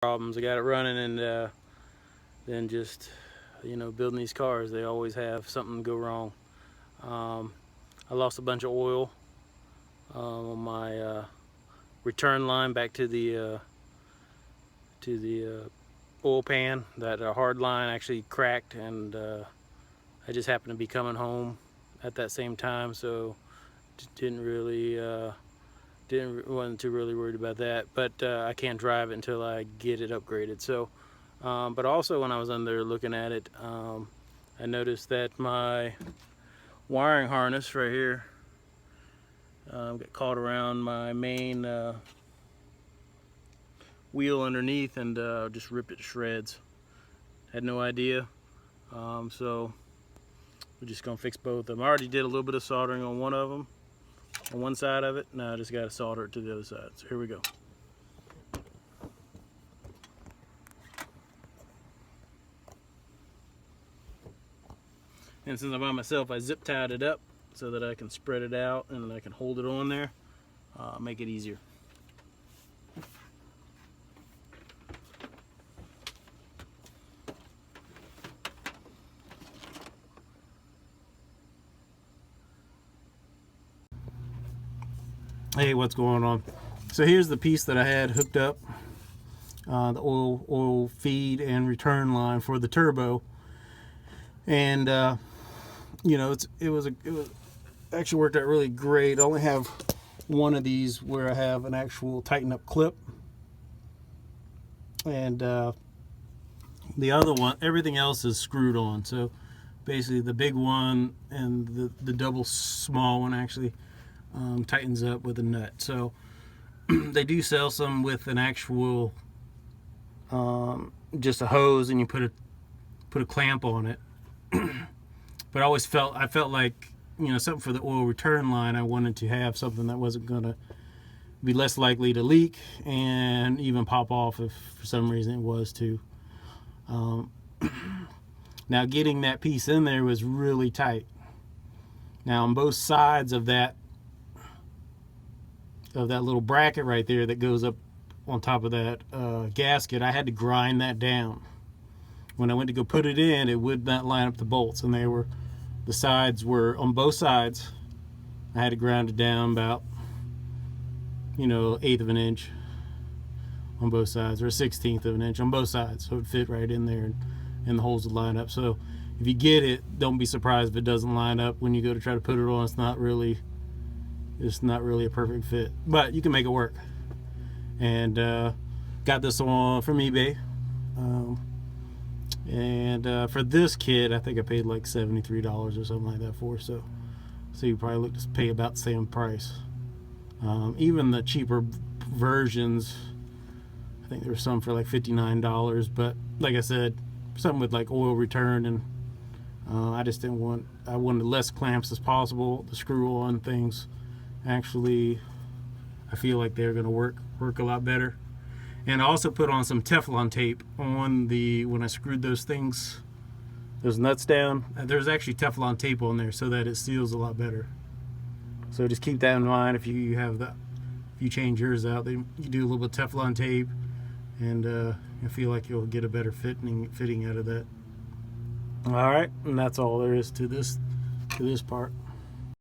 problems. I got it running, and then just, you know, building these cars, they always have something go wrong. I lost a bunch of oil on my return line back to the oil pan. That hard line actually cracked, and I just happened to be coming home at that same time, so wasn't too really worried about that. But I can't drive it until I get it upgraded. So, but also when I was under looking at it, I noticed that my wiring harness right here got caught around my main wheel underneath, and just ripped it to shreds. Had no idea. So we're just gonna fix both of them. I already did a little bit of soldering on one of them, on one side of it. Now I just got to solder it to the other side. So here we go. And since I'm by myself, I zip tied it up so that I can spread it out and I can hold it on there, make it easier. Hey, what's going on? So here's the piece that I had hooked up, the oil feed and return line for the turbo, and you know, it was actually worked out really great. I only have one of these where I have an actual tighten up clip, and the other one, everything else is screwed on. So basically the big one and the double small one actually tightens up with a nut. So they do sell some with an actual just a hose, and you put a clamp on it. But I felt like, you know, something for the oil return line, I wanted to have something that wasn't going to be less likely to leak and even pop off if for some reason it was to. Now getting that piece in there was really tight. Now on both sides of that little bracket right there that goes up on top of that gasket, I had to grind that down. When I went to go put it in, it would not line up the bolts, and the sides were on both sides. I had to grind it down about, you know, 1/8 of an inch on both sides, or 1/16 of an inch on both sides, so it would fit right in there, and the holes would line up. So if you get it, don't be surprised if it doesn't line up when you go to try to put it on. It's not really a perfect fit, but you can make it work. And got this on from eBay. And for this kit, I think I paid like $73 or something like that for. So you probably look to pay about the same price. Even the cheaper versions, I think there were some for like $59. But like I said, something with like oil return, and I just didn't want. I wanted less clamps as possible. The screw-on things, actually, I feel like they're going to work a lot better. And I also put on some Teflon tape on when I screwed those nuts down. There's actually Teflon tape on there so that it seals a lot better. So just keep that in mind if you change yours out. You do a little bit of Teflon tape, and I feel like you'll get a better fitting out of that. All right, and that's all there is to this part.